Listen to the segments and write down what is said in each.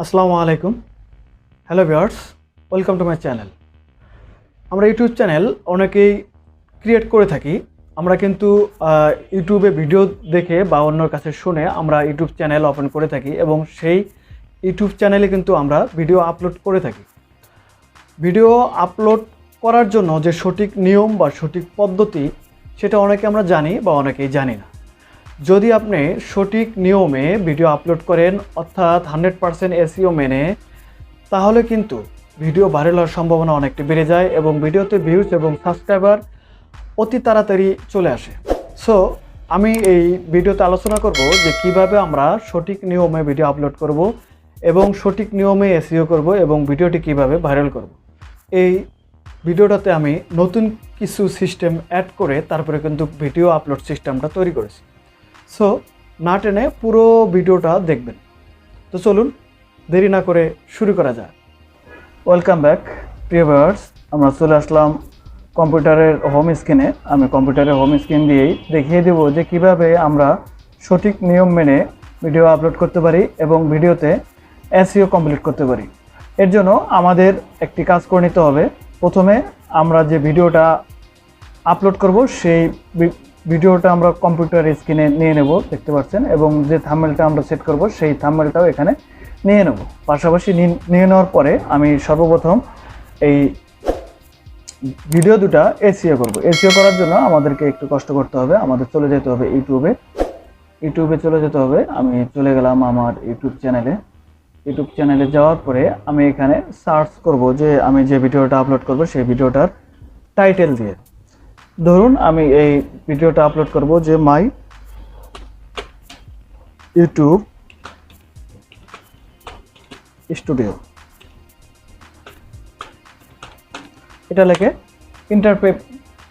আসসালামু আলাইকুম। Hello viewers, welcome to my channel. আমরা ইউটিউব চ্যানেল অনেকেই ক্রিয়েট করে থাকি। আমরা কিন্তু ইউটিউবে ভিডিও দেখে বা অন্যর কাছে শুনে আমরা ইউটিউব চ্যানেল ওপেন করে থাকি এবং সেই ইউটিউব চ্যানেলে কিন্তু আমরা ভিডিও আপলোড করে থাকি। ভিডিও আপলোড করার জন্য যে সঠিক নিয়ম বা সঠিক পদ্ধতি সেটা অনেকে আমরা জানি বা অনেকেই জানি না। যদি আপনি সঠিক নিয়মে ভিডিও আপলোড করেন অর্থাৎ 100% এসইও মেনে, তাহলে কিন্তু ভিডিও ভাইরাল হওয়ার সম্ভাবনা অনেকটা বেড়ে যায় এবং ভিডিওতে ভিউজ এবং সাবস্ক্রাইবার অতি তাড়াতাড়ি চলে আসে। সো আমি এই ভিডিওতে আলোচনা করব যে কিভাবে আমরা সঠিক নিয়মে ভিডিও আপলোড করব এবং সঠিক নিয়মে এসইও করব এবং ভিডিওটি কিভাবে ভাইরাল করব। এই ভিডিওটাতে আমি নতুন কিছু সিস্টেম অ্যাড করে তারপরে কিন্তু ভিডিও আপলোড সিস্টেমটা তৈরি করেছি। সো না টেনে পুরো ভিডিওটা দেখবেন। তো চলুন দেরি না করে শুরু করা যায়। ওয়েলকাম ব্যাক প্রিয় ভিউয়ার্স, আমরা চলে আসলাম কম্পিউটারের হোম স্ক্রিনে। আমি কম্পিউটারের হোম স্ক্রিন দিয়েই দেখিয়ে দেব যে কিভাবে আমরা সঠিক নিয়ম মেনে ভিডিও আপলোড করতে পারি এবং ভিডিওতে এসইও কমপ্লিট করতে পারি। এর জন্য আমাদের একটি কাজ করে নিতে হবে। প্রথমে আমরা যে ভিডিওটা আপলোড করব সেই ভিডিওটা আমরা কম্পিউটার স্ক্রিনে নিয়ে নেব, দেখতে পাচ্ছেন, এবং যে থাম্বনেলটা আমরা সেট করব সেই থাম্বনেলটাও এখানে নিয়ে নেব। পাশাপাশি নিয়ে নেওয়ার পরে আমি সর্বপ্রথম এই ভিডিও দুটা এসইও করব। এসইও করার জন্য আমাদেরকে একটু কষ্ট করতে হবে। আমাদের চলে যেতে হবে ইউটিউবে চলে যেতে হবে। আমি চলে গেলাম আমার ইউটিউব চ্যানেলে যাওয়ার পরে আমি এখানে সার্চ করব যে আমি যে ভিডিওটা আপলোড করব সেই ভিডিওটার টাইটেল দিয়ে। ধরুন আমি এই ভিডিওটা আপলোড করব যে মাই ইউটিউব স্টুডিও, এটা লিখে ইন্টার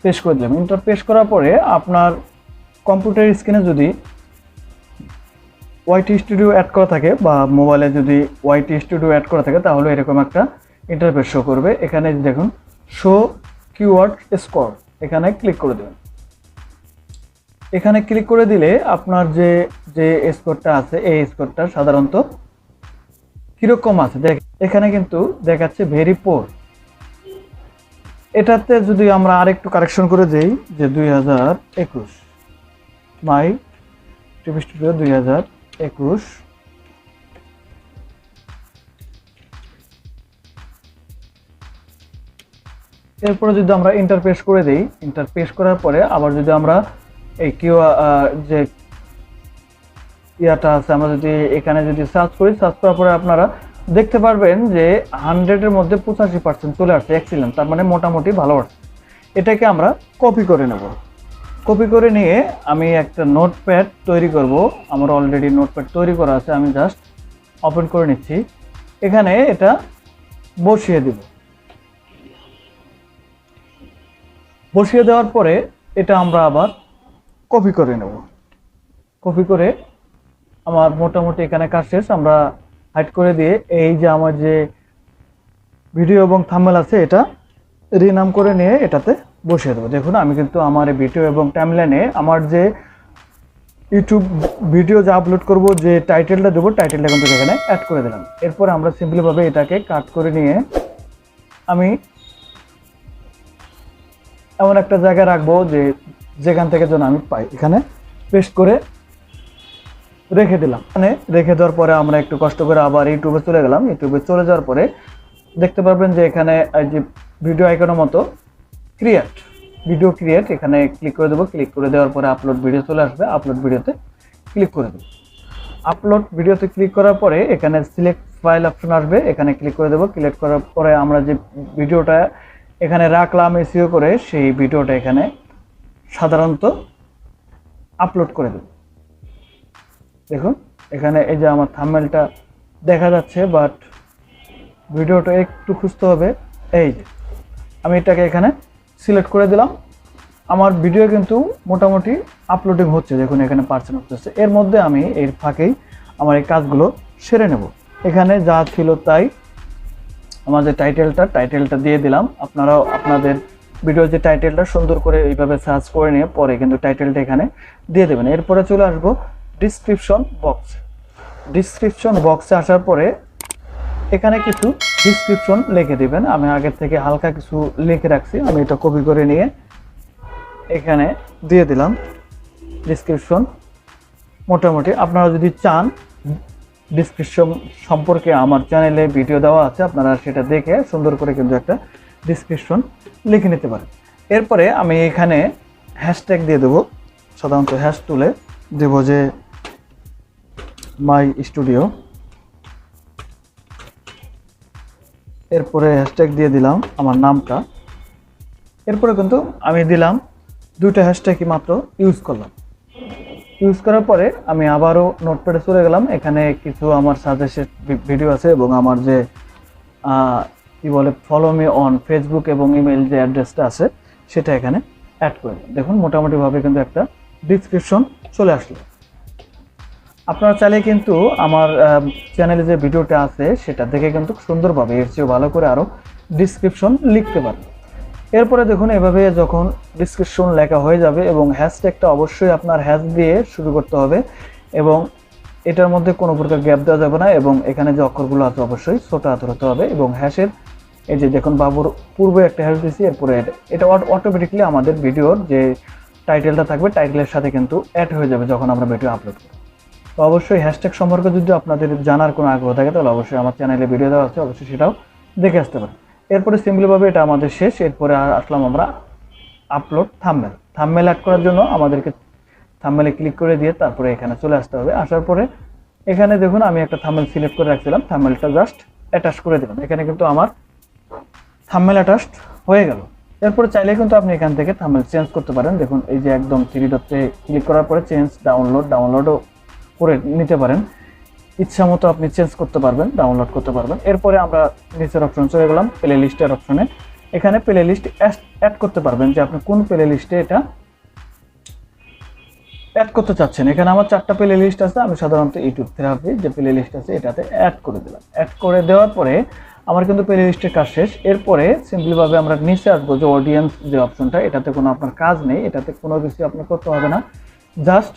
পেশ করে দিলাম। ইন্টার পেশ করার পরে আপনার কম্পিউটার স্ক্রিনে যদি ওয়াইটি স্টুডিও অ্যাড করা থাকে বা মোবাইলে যদি ওয়াইটি স্টুডিও অ্যাড করা থাকে তাহলে এরকম একটা ইন্টারফেস শো করবে। এখানে দেখুন শো কিওয়ার্ড স্কোর, এখানে ক্লিক করে দেবেন। এখানে ক্লিক করে দিলে আপনার যে স্কোরটা আছে এই স্কোরটা সাধারণত কিরকম আছে দেখ, এখানে কিন্তু দেখাচ্ছে ভেরি পোর। এটাতে যদি আমরা আরেকটু কারেকশন করে দেই যে 2021 মাই টিভি স্টুডিও 2021, এরপরে যদি আমরা ইন্টারপেশ করে দেই, ইন্টারপেশ করার পরে আবার যদি আমরা এই যে ইয়াটা আছে আমরা যদি এখানে যদি সার্চ করি, সার্চ করার পরে আপনারা দেখতে পারবেন যে 100-এর মধ্যে 85% চলে আসছে। এক্সিলেন্ট, তার মানে মোটামুটি ভালো আসছে। এটাকে আমরা কপি করে নেব। কপি করে নিয়ে আমি একটা নোটপ্যাড তৈরি করব। আমার অলরেডি নোটপ্যাড তৈরি করা আছে, আমি জাস্ট ওপেন করে নিচ্ছি। এখানে এটা বসিয়ে দেব। বসিয়ে দেওয়ার পরে এটা আমরা আবার কপি করে নেব। কপি করে আমার মোটামুটি এখানে কাজ শেষ। আমরা হাইড করে দিয়ে এই যে আমার যে ভিডিও এবং থাম্বনেল আছে এটা রিনাম করে নিয়ে এটাতে বসিয়ে দেবো। দেখুন আমি কিন্তু আমার ভিডিও এবং টাইমলাইনে আমার যে ইউটিউব ভিডিও যা আপলোড করব যে টাইটেলটা দেবো টাইটেলটা কিন্তু এখানে অ্যাড করে দিলাম। এরপর আমরা সিম্পলিভাবে এটাকে কাট করে নিয়ে আমি এমন একটা জায়গায় রাখবো যেখান থেকে যেন আমি পাই, এখানে পেস্ট করে রেখে দিলাম। মানে রেখে দেওয়ার পরে আমরা একটু কষ্ট করে আবার ইউটিউবে চলে গেলাম। ইউটিউবে চলে যাওয়ার পরে দেখতে পারবেন যে এখানে যে ভিডিও আইকনের মতো ভিডিও ক্রিয়েট, এখানে ক্লিক করে দেবো। ক্লিক করে দেওয়ার পরে আপলোড ভিডিও চলে আসবে। আপলোড ভিডিওতে ক্লিক করে দেবো। আপলোড ভিডিওতে ক্লিক করার পরে এখানে সিলেক্ট ফাইল অপশন আসবে, এখানে ক্লিক করে দেবো। ক্লিক করার পরে আমরা যে ভিডিওটা এখানে রাখলাম এসইও করে সেই ভিডিওটা এখানে সাধারণত আপলোড করে দেব। দেখুন এখানে এই যে আমার থাম্বনেলটা দেখা যাচ্ছে, বাট ভিডিওটা একটু খুঁজতে হবে। এই যে আমি এটাকে এখানে সিলেক্ট করে দিলাম। আমার ভিডিও কিন্তু মোটামুটি আপলোডিং হচ্ছে, দেখুন এখানে পার্সেন্ট হচ্ছে। এর মধ্যে আমি এর ফাঁকেই আমার এই কাজগুলো সেরে নেব। এখানে যা ছিল তাই আমাদের টাইটেলটা দিয়ে দিলাম। আপনারাও আপনাদের ভিডিওর যে টাইটেলটা সুন্দর করে এইভাবে সার্চ করে নিয়ে পরে কিন্তু টাইটেলটা এখানে দিয়ে দেবেন। এরপরে চলে আসবো ডিসক্রিপশন বক্সে আসার পরে এখানে কিছু ডিসক্রিপশন লিখে দিবেন। আমি আগের থেকে হালকা কিছু লিখে রাখছি, আমি এটা কপি করে নিয়ে এখানে দিয়ে দিলাম ডিসক্রিপশন। মোটামুটি আপনারা যদি চান ডিসক্রিপশন সম্পর্কে আমার চ্যানেলে ভিডিও দেওয়া আছে, আপনারা সেটা দেখে সুন্দর করে কিন্তু একটা ডিসক্রিপশন লিখে নিতে পারেন। এরপরে আমি এখানে হ্যাশট্যাগ দিয়ে দেবো, সাধারণত হ্যাশ তুলে দেব যে মাই স্টুডিও। এরপরে হ্যাশট্যাগ দিয়ে দিলাম আমার নামটা। এরপরে কিন্তু আমি দিলাম 2টা হ্যাশট্যাগই মাত্র ইউজ করলাম। ইউজ করার পরে আমি আবারও নোটপ্যাডে চলে গেলাম। এখানে কিছু আমার সাজেস্টেড ভিডিও আছে এবং আমার যে কি বলে ফলো মি অন ফেসবুক এবং ইমেল যে অ্যাড্রেসটা আছে সেটা এখানে অ্যাড করে দিন। দেখুন মোটামুটিভাবে কিন্তু একটা ডিসক্রিপশন চলে আসলো। আপনারা চাইলে কিন্তু আমার চ্যানেলে যে ভিডিওটা আছে সেটা দেখে কিন্তু সুন্দরভাবে এর চেয়েও ভালো করে আরও ডিসক্রিপশন লিখতে পারবেন। এরপরে দেখুন এভাবে যখন ডিসক্রিপশন লেখা হয়ে যাবে এবং হ্যাশট্যাগটা অবশ্যই আপনার হ্যাশ দিয়ে শুরু করতে হবে এবং এটার মধ্যে কোনো প্রকার গ্যাপ দেওয়া যাবে না এবং এখানে যে অক্ষরগুলো আছে অবশ্যই ছোট হাতের হতে হবে এবং হ্যাশের এই যে দেখুন বাবুর পূর্বে একটা হ্যাশ দিয়েছি, এরপরে এটা অটোমেটিকলি আমাদের ভিডিওর যে টাইটেলটা থাকবে টাইটেলের সাথে কিন্তু অ্যাড হয়ে যাবে যখন আমরা ভিডিও আপলোড করব। তো অবশ্যই হ্যাশট্যাগ সম্পর্কে যদি আপনাদের জানার কোনো আগ্রহ থাকে তাহলে অবশ্যই আমার চ্যানেলে ভিডিও দেওয়া আছে, অবশ্যই সেটাও দেখে আসতে পারেন। এরপরে সিম্পলিভাবে এটা আমাদের শেষ। এরপরে আসলাম আমরা আপলোড থাম্বনেল। থাম্বনেল অ্যাড করার জন্য আমাদেরকে থাম্বনেলে ক্লিক করে দিয়ে তারপরে এখানে চলে আসতে হবে। আসার পরে এখানে দেখুন আমি একটা থাম্বনেল সিলেক্ট করে রাখছিলাম, থাম্বনেলটা জাস্ট অ্যাটাচ করে দিলাম। এখানে কিন্তু আমার থাম্বনেল অ্যাটাচড হয়ে গেল। এরপরে চাইলে কিন্তু আপনি এখান থেকে থাম্বনেল চেঞ্জ করতে পারেন। দেখুন এই যে একদম 3 ডটে ক্লিক করার পরে চেঞ্জ ডাউনলোডও করে নিতে পারেন। ইচ্ছা মতো আপনি চেঞ্জ করতে পারবেন, ডাউনলোড করতে পারবেন। এরপরে আমরা নিচের অপশন চলে গেলাম প্লে লিস্টের অপশনে। এখানে প্লে লিস্ট অ্যাড করতে পারবেন যে আপনি কোন প্লে লিস্টে এটা অ্যাড করতে চাচ্ছেন। এখানে আমার 4টা প্লে লিস্ট আছে, আমি সাধারণত ইউটিউব থেরাপি যে প্লে লিস্ট আছে এটাতে অ্যাড করে দিলাম। অ্যাড করে দেওয়ার পরে আমার কিন্তু প্লে লিস্টের কাজ শেষ। এরপরে সিম্পলিভাবে আমরা নিচে আসবো যে অডিয়েন্স যে অপশনটা, এটাতে কোনো আপনার কাজ নেই, এটাতে কোনো কিছু আপনার করতে হবে না। জাস্ট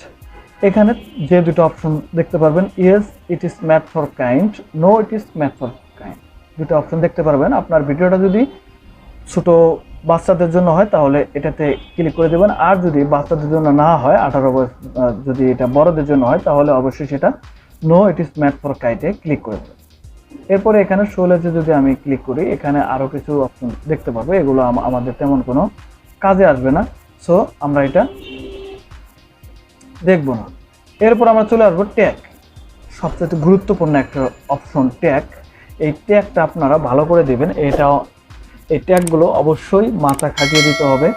এখানে যে 2টো অপশন দেখতে পারবেন, yes it is made for kind, no it is made for kind, 2টো অপশন দেখতে পারবেন। আপনার ভিডিওটা যদি ছোট বাচ্চাদের জন্য হয় তাহলে এটাতে ক্লিক করে দেবেন, আর যদি বাচ্চাদের জন্য না হয় 18 বয়স, যদি এটা বড়দের জন্য হয় তাহলে অবশ্যই সেটা no it is made for কাইন্ডে ক্লিক করে দেবেন। এরপরে এখানে শোলেজে যদি আমি ক্লিক করি এখানে আরও কিছু অপশন দেখতে পাবো, এগুলো আমাদের তেমন কোনো কাজে আসবে না, সো আমরা এটা দেখব না। এরপর আমরা চলে আসবো ট্যাগ, সবচেয়ে গুরুত্বপূর্ণ একটা অপশন ট্যাগ। এই ট্যাগটা আপনারা ভালো করে দেবেন। এই ট্যাগগুলো অবশ্যই মাথা খাটিয়ে দিতে হবে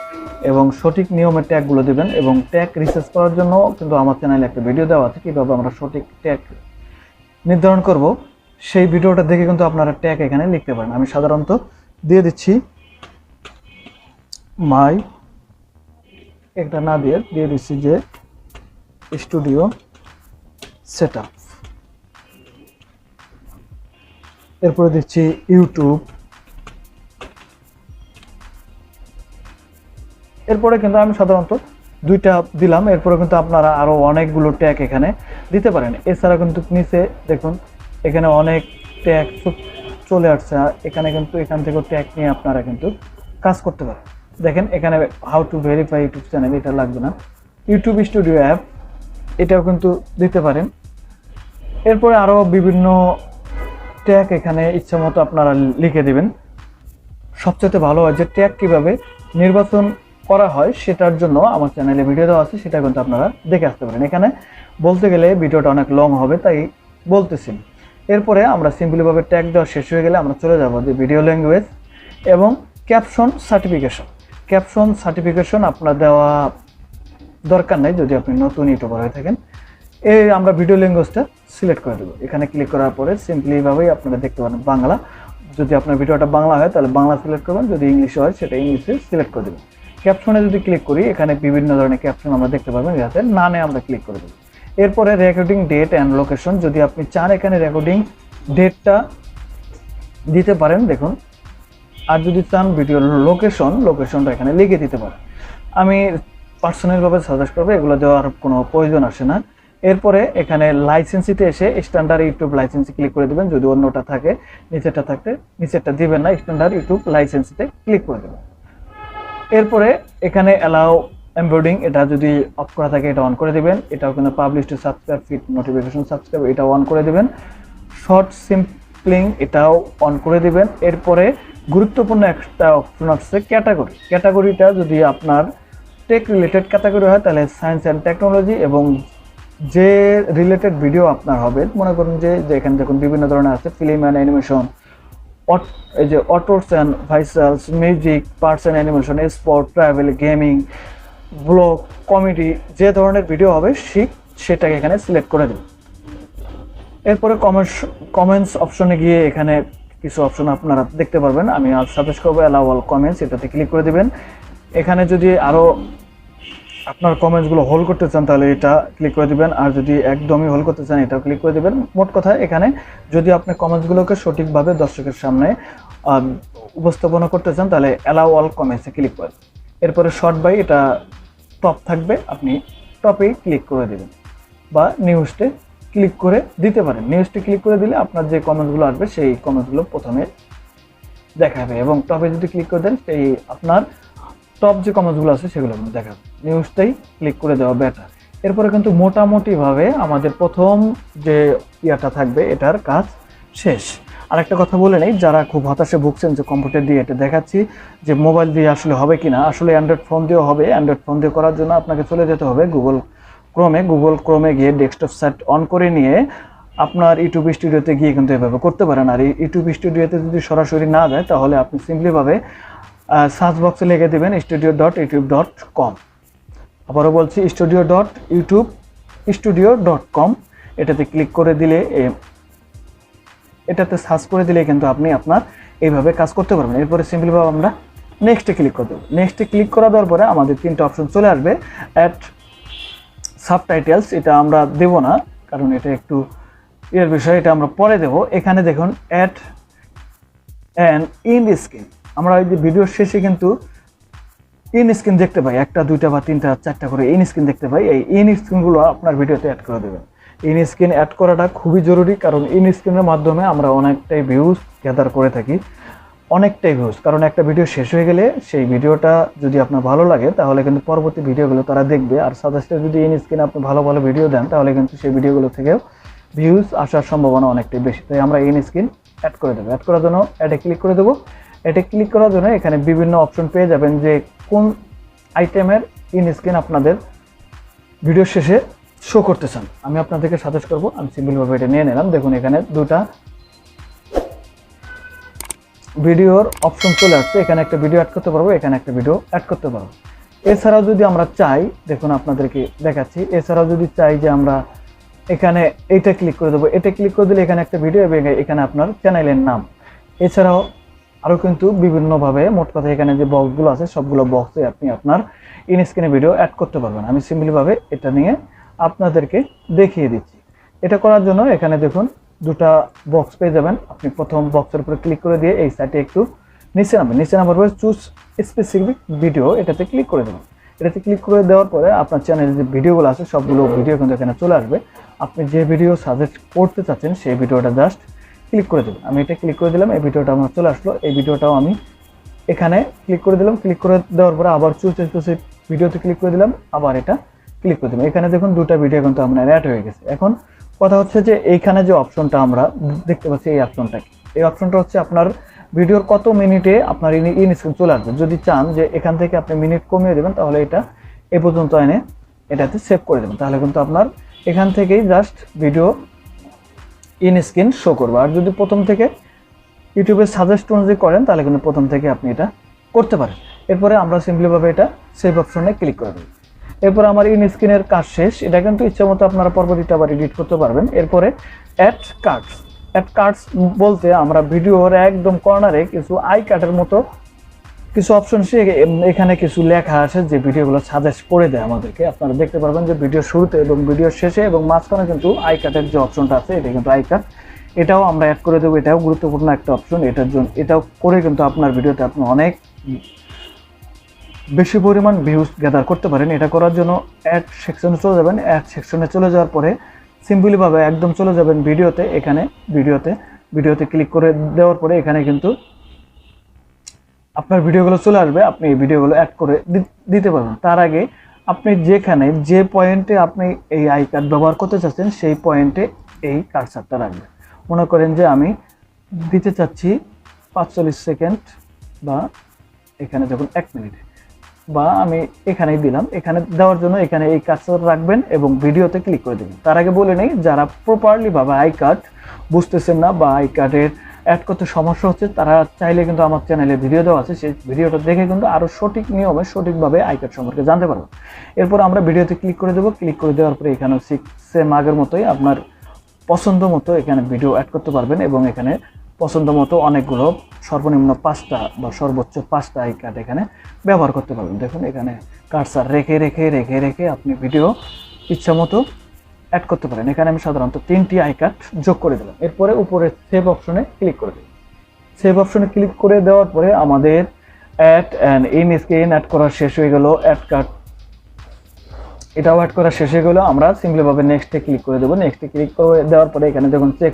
এবং সঠিক নিয়মে ট্যাগগুলো দেবেন। এবং ট্যাগ রিসার্চ করার জন্য কিন্তু আমার চ্যানেলে একটা ভিডিও দেওয়া আছে কীভাবে আমরা সঠিক ট্যাগ নির্ধারণ করব, সেই ভিডিওটা দেখে কিন্তু আপনারা ট্যাগ এখানে লিখতে পারেন। আমি সাধারণত দিয়ে দিচ্ছি মাই, একটা না দিয়ে দিচ্ছি যে স্টুডিও সেটআপ। এরপরে দিচ্ছি ইউটিউব। এরপরে কিন্তু আমি সাধারণত 2টা দিলাম। এরপরে কিন্তু আপনারা আরও অনেকগুলো ট্যাগ এখানে দিতে পারেন। এছাড়া কিন্তু নিচে দেখুন এখানে অনেক ট্যাগ চলে আসছে, এখানে কিন্তু এখান থেকেও ট্যাগ নিয়ে আপনারা কিন্তু কাজ করতে পারেন। দেখেন এখানে how to verify YouTube channel, এটা লাগবে না। ইউটিউব স্টুডিও অ্যাপ এটাও কিন্তু দিতে পারেন। এরপরে আরও বিভিন্ন ট্যাগ এখানে ইচ্ছা মতো আপনারা লিখে দেবেন। সবচেয়ে ভালো হয় যে ট্যাগ কীভাবে নির্বাচন করা হয় সেটার জন্য আমার চ্যানেলে ভিডিও দেওয়া আছে, সেটা কিন্তু আপনারা দেখে আসতে পারেন। এখানে বলতে গেলে ভিডিওটা অনেক লং হবে তাই বলতেছি। এরপরে আমরা সিম্পলিভাবে ট্যাগ দেওয়া শেষ হয়ে গেলে আমরা চলে যাব যে ভিডিও ল্যাঙ্গুয়েজ এবং ক্যাপশন সার্টিফিকেশন। ক্যাপশন সার্টিফিকেশন আপনার দেওয়া দরকার নেই যদি আপনি নতুন ইউটিউবার হয়ে থাকেন। আমরা ভিডিও ল্যাঙ্গুয়েজটা সিলেক্ট করে দেবো। এখানে ক্লিক করার পরে সিম্পলিভাবেই আপনারা দেখতে পারেন বাংলা। যদি আপনার ভিডিওটা বাংলা হয় তাহলে বাংলা সিলেক্ট করবেন, যদি ইংলিশে হয় সেটা ইংলিশে সিলেক্ট করে দেবেন। ক্যাপশনে যদি ক্লিক করি এখানে বিভিন্ন ধরনের ক্যাপশন আমরা দেখতে পাবেন, যাতে নানে আমরা ক্লিক করে দেবো। এরপরে রেকর্ডিং ডেট অ্যান্ড লোকেশন, যদি আপনি চান এখানে রেকর্ডিং ডেটটা দিতে পারেন দেখুন, আর যদি চান ভিডিও লোকেশনটা এখানে লিখে দিতে পারেন। আমি পার্সোনালভাবে সাজেস্ট করবো এগুলো দেওয়ার কোনো প্রয়োজন আসে না। এরপরে এখানে লাইসেন্সিতে এসে স্ট্যান্ডার্ড ইউটিউব লাইসেন্সে ক্লিক করে দেবেন। যদি অন্যটা থাকে নিচেরটা থাকতে নিচেরটা দিবেন না, স্ট্যান্ডার্ড ইউটিউব লাইসেন্সিতে ক্লিক করে দেবেন। এরপরে এখানে অ্যালাউ এমবেডিং, এটা যদি অফ করা থাকে এটা অন করে দিবেন। এটাও কিন্তু publish to subscribe, feed notification subscribe, এটাও অন করে দিবেন। শর্ট সিম্পলিং এটাও অন করে দিবেন। এরপরে গুরুত্বপূর্ণ একটা অপশন আছে ক্যাটাগরি। ক্যাটাগরিটা যদি আপনার টেক রিলেটেড ক্যাটাগরি হয় তাহলে সায়েন্স অ্যান্ড টেকনোলজি, এবং যে রিলেটেড ভিডিও আপনার হবে, মনে করুন যে এখানে দেখুন বিভিন্ন ধরনের আছে ফিল্ম অ্যান্ড অ্যানিমেশন, এই যে autos and vehicles, music, pets and animation, sport, travel, gaming, blog, comedy, যে ধরনের ভিডিও হবে সেটাকে এখানে সিলেক্ট করে দিন। এরপরে কমেন্টস অপশনে গিয়ে এখানে কিছু অপশন আপনারা দেখতে পারবেন। আমি আজ সাজেস্ট করবো অ্যালাউ অল কমেন্টস, এটাতে ক্লিক করে দিবেন। এখানে যদি আরও আপনার কমেন্টসগুলো হোল্ড করতে চান তাহলে এটা ক্লিক করে দিবেন, আর যদি একদমই হোল্ড করতে চান এটাও ক্লিক করে দিবেন। মোট কথা এখানে যদি আপনি কমেন্টসগুলোকে সঠিকভাবে দর্শকের সামনে উপস্থাপনা করতে চান তাহলে অ্যালাউ অল কমেন্টসে ক্লিক করেন। এরপরে শর্ট বাই, এটা টপ থাকবে, আপনি টপেই ক্লিক করে দেবেন, বা নিউজটে ক্লিক করে দিতে পারেন। নিউজটে ক্লিক করে দিলে আপনার যে কমেন্টসগুলো আসবে সেই কমেন্টসগুলো প্রথমে দেখাবে, এবং টপে যদি ক্লিক করে দেন সেই আপনার টপ যে কমেন্টসগুলো আছে সেগুলো দেখাবে। নিউজটাই ক্লিক করে দেওয়া বেটার। এরপরে কিন্তু মোটামুটিভাবে আমাদের প্রথম যে ইয়াটা থাকবে এটার কাজ শেষ। আরেকটা কথা বলে নেই, যারা খুব হতাশে ভুগছেন যে কম্পিউটার দিয়ে এটা দেখাচ্ছি যে মোবাইল দিয়ে আসলে হবে কিনা, আসলে অ্যান্ড্রয়েড ফোন দিয়েও হবে। অ্যান্ড্রয়েড ফোন দিয়ে করার জন্য আপনাকে চলে যেতে হবে গুগল ক্রোমে গিয়ে ডেস্কটপ সাইট অন করে নিয়ে আপনার ইউটিউব স্টুডিওতে গিয়ে কিন্তু এভাবে করতে পারেন। আর এই ইউটিউব স্টুডিওতে যদি সরাসরি না যায় তাহলে আপনি সিম্পলিভাবে সার্চ বক্সে লিখে দেবেন studio.youtube.com। আবারও বলছি studio.youtube.com, এটাতে ক্লিক করে দিলে এটাতে সার্চ করে দিলে কিন্তু আপনি আপনার এইভাবে কাজ করতে পারবেন। এরপরে সিম্পলিভাবে আমরা নেক্সটে ক্লিক করে দেবো। নেক্সটে ক্লিক করা দেওয়ার পরে আমাদের তিনটা অপশন চলে আসবে। অ্যাড সাবটাইটেলস, এটা আমরা দেব না কারণ এটা একটু এর বিষয়, এটা আমরা পরে দেব। এখানে দেখুন অ্যাড অ্যান ইন স্ক্রিন, আমরা এই যে ভিডিওর শেষে কিন্তু ইন স্ক্রিন দেখতে পাই, একটা দুইটা বা তিনটা চারটা করে ইন স্ক্রিন দেখতে পাই। এই ইন স্ক্রিনগুলো আপনার ভিডিওতে অ্যাড করে দেবেন। ইন স্ক্রিন অ্যাড করাটা খুবই জরুরি, কারণ ইন স্ক্রিনের মাধ্যমে আমরা অনেকটাই ভিউজ গ্যাদার করে থাকি, অনেকটাই ভিউজ। কারণ একটা ভিডিও শেষ হয়ে গেলে সেই ভিডিওটা যদি আপনার ভালো লাগে তাহলে কিন্তু পরবর্তী ভিডিওগুলো তারা দেখবে। আর সাজেস্টে যদি ইন স্ক্রিনে আপনি ভালো ভালো ভিডিও দেন তাহলে কিন্তু সেই ভিডিওগুলো থেকেও ভিউজ আসার সম্ভাবনা অনেকটাই বেশি। তাই আমরা ইন স্ক্রিন অ্যাড করে দেবো। অ্যাড করার জন্য অ্যাডে ক্লিক করে দেবো। এটা ক্লিক করার জন্য এখানে বিভিন্ন অপশন পেয়ে যাবেন যে কোন আইটেমের ইন স্ক্রিন আপনাদের ভিডিও শেষে শো করতে চান। আমি আপনাদেরকে সাজেস্ট করবো, আমি সিম্পলভাবে এটা নিয়ে নিলাম। দেখুন এখানে দুটা ভিডিওর অপশন চলে আসছে, এখানে একটা ভিডিও অ্যাড করতে পারবো, এখানে একটা ভিডিও অ্যাড করতে পারবো। এছাড়াও যদি আমরা চাই, দেখুন আপনাদেরকে দেখাচ্ছি, এছাড়াও যদি চাই যে আমরা এখানে এইটা ক্লিক করে দেবো, এটা ক্লিক করে দিলে এখানে একটা ভিডিও এবং এখানে আপনার চ্যানেলের নাম। এছাড়াও আরও কিন্তু বিভিন্নভাবে, মোট কথা এখানে যে বক্সগুলো আছে সবগুলো বক্সে আপনি আপনার ইন স্ক্রিনে ভিডিও অ্যাড করতে পারবেন। আমি সিম্পলিভাবে এটা নিয়ে আপনাদেরকে দেখিয়ে দিচ্ছি। এটা করার জন্য এখানে দেখুন দুটা বক্স পেয়ে যাবেন। আপনি প্রথম বক্সের উপরে ক্লিক করে দিয়ে এই সাইটে একটু নিচে নামার পরে চুজ স্পেসিফিক ভিডিও, এটাতে ক্লিক করে দেবেন। এটাতে ক্লিক করে দেওয়ার পরে আপনার চ্যানেলে যে ভিডিওগুলো আছে সবগুলো ভিডিও কিন্তু এখানে চলে আসবে। আপনি যে ভিডিও সাজেস্ট করতে চাচ্ছেন সেই ভিডিওটা জাস্ট ক্লিক করে দেবেন। আমি এটা ক্লিক করে দিলাম, এই ভিডিওটা আমার চলে আসলো। এই ভিডিওটাও আমি এখানে ক্লিক করে দিলাম। ক্লিক করে দেওয়ার পরে আবার চুজ স্পেসিফিক ভিডিওতে ক্লিক করে দিলাম, আবার এটা ক্লিক করে দিলাম। এখানে দেখুন দুটা ভিডিও কিন্তু আপনার অ্যাড হয়ে গেছে। এখন কথা হচ্ছে যে এইখানে যে অপশনটা আমরা দেখতে পাচ্ছি, এই অপশনটা কি? এই অপশনটা হচ্ছে আপনার ভিডিওর কত মিনিটে আপনার ইন স্ক্রিন চলে আসবে। যদি চান যে এখান থেকে আপনি মিনিট কমিয়ে দেবেন তাহলে এটা এ পর্যন্ত এনে এটাতে সেভ করে দেবেন, তাহলে কিন্তু আপনার এখান থেকেই just video in screen show করবে। আর যদি প্রথম থেকে ইউটিউবের সাজেস্ট অনুযায়ী করেন তাহলে কিন্তু প্রথম থেকে আপনি এটা করতে পারেন। এরপরে আমরা সিম্পলিভাবে এটা সেভ অপশনে ক্লিক করে দেব। এরপর আমার ইন স্ক্রিনের কাজ শেষ। এটা কিন্তু ইচ্ছা মতো আপনারা পরবর্তীতে আবার এডিট করতে পারবেন। এরপরে অ্যাড কার্ডস বলতে আমরা ভিডিওর একদম কর্নারে কিছু আই কার্ডের মতো কিছু অপশন এখানে কিছু লেখা আছে যে ভিডিওগুলো সাজেস্ট করে দেয় আমাদেরকে। আপনারা দেখতে পারবেন যে ভিডিও শুরুতে এবং ভিডিও শেষে এবং মাঝখানে কিন্তু আই কার্ডের যে অপশনটা আছে এটা কিন্তু আই কার্ড, এটাও আমরা অ্যাড করে দেবো। এটাও গুরুত্বপূর্ণ একটা অপশন। এটার জন্য এটাও করে কিন্তু আপনার ভিডিওতে আপনি অনেক বেশি পরিমাণ ভিউজ গ্যাদার করতে পারেন, এটা করার জন্য অ্যাড সেকশনে চলে যাবেন। অ্যাড সেকশনে চলে যাওয়ার পরে সিম্পলিভাবে একদম চলে যাবেন ভিডিওতে। এখানে ভিডিওতে ক্লিক করে দেওয়ার পরে এখানে কিন্তু আপনার ভিডিওগুলো চলে আসবে। আপনি এই ভিডিওগুলো অ্যাড করে দিতে পারবেন। তার আগে আপনি যে পয়েন্টে আপনি এই আই কার্ড ব্যবহার করতে চাচ্ছেন সেই পয়েন্টে এই কার্সারটা রাখবেন। মনে করেন যে আমি দিতে চাচ্ছি 45 সেকেন্ড বা এখানে যখন 1 মিনিট, বা আমি এখানেই দিলাম। এখানে দেওয়ার জন্য এখানে এই কার্সার রাখবেন এবং ভিডিওতে ক্লিক করে দেবেন। তার আগে বলে নেই, যারা প্রপারলি ভাবে আই কার্ড বুঝতেছেন না বা আই কার্ডের অ্যাড করতে সমস্যা হচ্ছে, তারা চাইলে কিন্তু আমার চ্যানেলে ভিডিও দেওয়া আছে, সেই ভিডিওটা দেখে কিন্তু আরও সঠিক নিয়মে সঠিকভাবে আই কার্ড সম্পর্কে জানতে পারবেন। এরপর আমরা ভিডিওতে ক্লিক করে দেবো। ক্লিক করে দেওয়ার পরে এখানে সেম আগের মতোই আপনার পছন্দ মতো এখানে ভিডিও অ্যাড করতে পারবেন এবং এখানে পছন্দ মতো অনেকগুলো সর্বনিম্ন 5টা বা সর্বোচ্চ 5টা আই কার্ড এখানে ব্যবহার করতে পারবেন। দেখুন এখানে কার্সার রেখে আপনি ভিডিও ইচ্ছা মতো অ্যাড করতে পারেন। এখানে আমি সাধারণত 3টি আই কার্ড যোগ করে দিলাম। এরপরে উপরে সেভ অপশনে ক্লিক করে দিলাম। সেভ অপশনে ক্লিক করে দেওয়ার পরে আমাদের add and in screen add করা শেষ হয়ে গেল। অ্যাড কার্ড এটাও অ্যাড করা শেষ হয়ে গেল। আমরা সিম্পলিভাবে নেক্সটে ক্লিক করে দেবো। নেক্সটে ক্লিক করে দেওয়ার পরে এখানে দেখুন চেক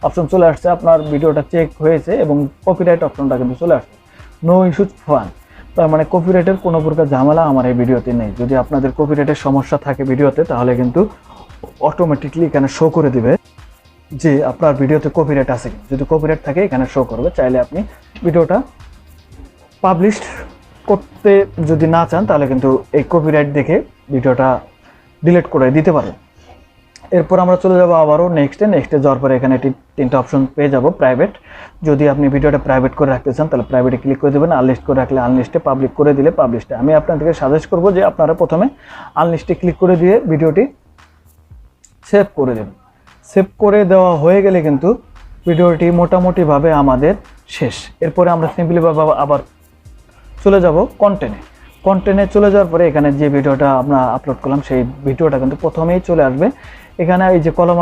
অপশন চলে আসছে, আপনার ভিডিওটা চেক হয়েছে এবং কপিরাইট অপশনটা কিন্তু চলে আসছে। নো ইস্যুজ ফান, তার মানে কপিরাইটের কোনো প্রকার ঝামেলা আমার এই ভিডিওতে নেই। যদি আপনাদের কপিরাইটের সমস্যা থাকে ভিডিওতে, তাহলে কিন্তু অটোমেটিকলি এখানে শো করে দিবে যে আপনার ভিডিওতে কপিরাইট আছে। যদি কপিরাইট থাকে এখানে শো করবে। চাইলে আপনি ভিডিওটা পাবলিশ করতে যদি না চান, তাহলে কিন্তু এই কপিরাইট দেখে ভিডিওটা ডিলিট করে দিতে পারেন। এরপর আমরা চলে যাব আবারও নেক্সটে যাওয়ার পরে এখানে 3টা অপশন পেয়ে যাব। প্রাইভেট, যদি আপনি ভিডিওটা প্রাইভেট করে রাখতে চান তাহলে প্রাইভেটে ক্লিক করে দেবেন। আনলিস্ট করে রাখলে আনলিস্টে, পাবলিক করে দিলে পাবলিশটে। আমি আপনাদেরকে সাজেস্ট করব যে আপনারা প্রথমে আনলিস্টে ক্লিক করে দিয়ে ভিডিওটি সেভ করে দেবেন। সেভ করে দেওয়া হয়ে গেলে কিন্তু ভিডিওটি মোটামুটিভাবে আমাদের শেষ। এরপরে আমরা সিম্পলিভাবে আবার চলে যাব কন্টেন্টে চলে যাওয়ার পরে এখানে যে ভিডিওটা আমরা আপলোড করলাম সেই ভিডিওটা কিন্তু প্রথমেই চলে আসবে। এখানে এই যে কলম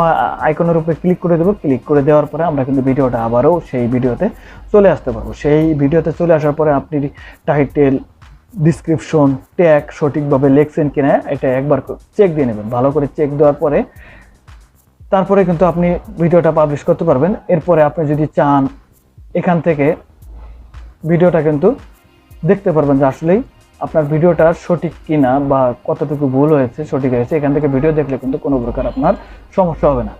আইকনের উপরে ক্লিক করে দেবো। ক্লিক করে দেওয়ার পরে আমরা কিন্তু ভিডিওটা আবারও সেই ভিডিওতে চলে আসতে পারবো। সেই ভিডিওতে চলে আসার পরে আপনি টাইটেল, ডিসক্রিপশন, ট্যাগ সঠিকভাবে লিখছেন কিনা এটা একবার চেক দিয়ে নেবেন। ভালো করে চেক দেওয়ার পরে তারপরে কিন্তু আপনি ভিডিওটা পাবলিশ করতে পারবেন। এরপরে আপনি যদি চান এখান থেকে ভিডিওটা কিন্তু দেখতে পারবেন যে আসলেই আপনার ভিডিওটা সঠিক কিনা বা কতটুকু ভুল হয়েছে, সঠিক হয়েছে। এখান থেকে ভিডিও দেখলে কিন্তু কোনো প্রকার আপনার সমস্যা হবে না।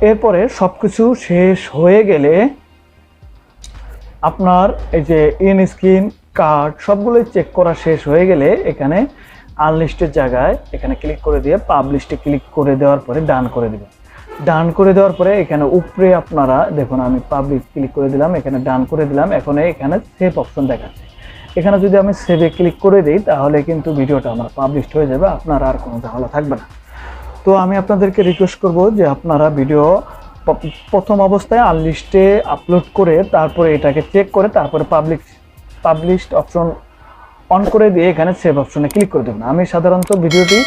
এরপরে সব কিছু শেষ হয়ে গেলে আপনার এই যে ইন স্ক্রিন কার্ড সবগুলোই চেক করা শেষ হয়ে গেলে এখানে আনলিস্টের জায়গায় এখানে ক্লিক করে দিয়ে পাবলিশে ক্লিক করে দেওয়ার পরে ডান করে দেবেন। ডান করে দেওয়ার পরে এখানে উপরে আপনারা দেখুন আমি পাবলিক ক্লিক করে দিলাম, এখানে ডান করে দিলাম। এখন এখানে সেভ অপশন দেখাচ্ছে। এখানে যদি আমি সেভে ক্লিক করে দিই তাহলে কিন্তু ভিডিওটা আমার পাবলিশড হয়ে যাবে, আপনার আর কোনো ঝামেলা থাকবে না। তো আমি আপনাদেরকে রিকোয়েস্ট করব যে আপনারা ভিডিও প্রথম অবস্থায় আনলিস্টে আপলোড করে তারপরে এটাকে চেক করে তারপরে পাবলিশড অপশন অন করে দিয়ে এখানে সেভ অপশনে ক্লিক করে দেবেন। আমি সাধারণত ভিডিওটি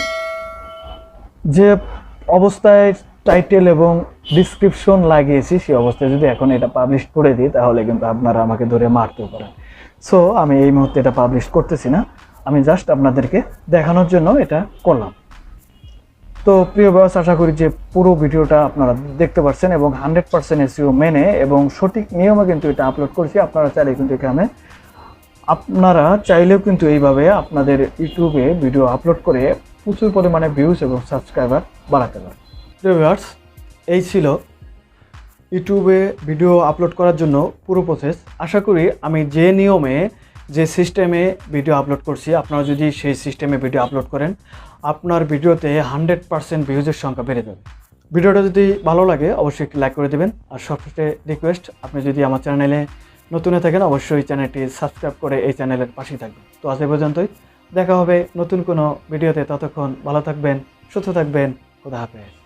যে অবস্থায় টাইটেল এবং ডিসক্রিপশন লাগিয়েছি সেই অবস্থায় যদি এখন এটা পাবলিশ করে দিই তাহলে কিন্তু আপনারা আমাকে ধরে মারতেও পারেন। সো আমি এই মুহূর্তে এটা পাবলিশ করতেছি না, আমি জাস্ট আপনাদেরকে দেখানোর জন্য এটা করলাম। তো প্রিয় ভিউয়ার্স, আশা করি যে পুরো ভিডিওটা আপনারা দেখতে পাচ্ছেন এবং 100% এসইও মেনে এবং সঠিক নিয়মে কিন্তু এটা আপলোড করছি। আপনারা চাইলেও কিন্তু এইভাবে আপনাদের ইউটিউবে ভিডিও আপলোড করে প্রচুর পরিমাণে ভিউজ এবং সাবস্ক্রাইবার বাড়াতে পারেন। প্রিয় ভিউয়ার্স, এই ছিল ইউটিউবে ভিডিও আপলোড করার জন্য পুরো প্রসেস। আশা করি আমি যে নিয়মে যে সিস্টেমে ভিডিও আপলোড করছি আপনারা যদি সেই সিস্টেমে ভিডিও আপলোড করেন আপনার ভিডিওতে 100% ভিউজের সংখ্যা বেড়ে যাবে। ভিডিওটা যদি ভালো লাগে অবশ্যই একটি লাইক করে দেবেন। আর সবচেয়ে রিকোয়েস্ট, আপনি যদি আমার চ্যানেলে নতুন হয়ে থাকেন অবশ্যই চ্যানেলটি সাবস্ক্রাইব করে এই চ্যানেলের পাশেই থাকবেন। তো আজ এই পর্যন্তই, দেখা হবে নতুন কোনো ভিডিওতে। ততক্ষণ ভালো থাকবেন, সুস্থ থাকবেন। খোদা হাফেজ।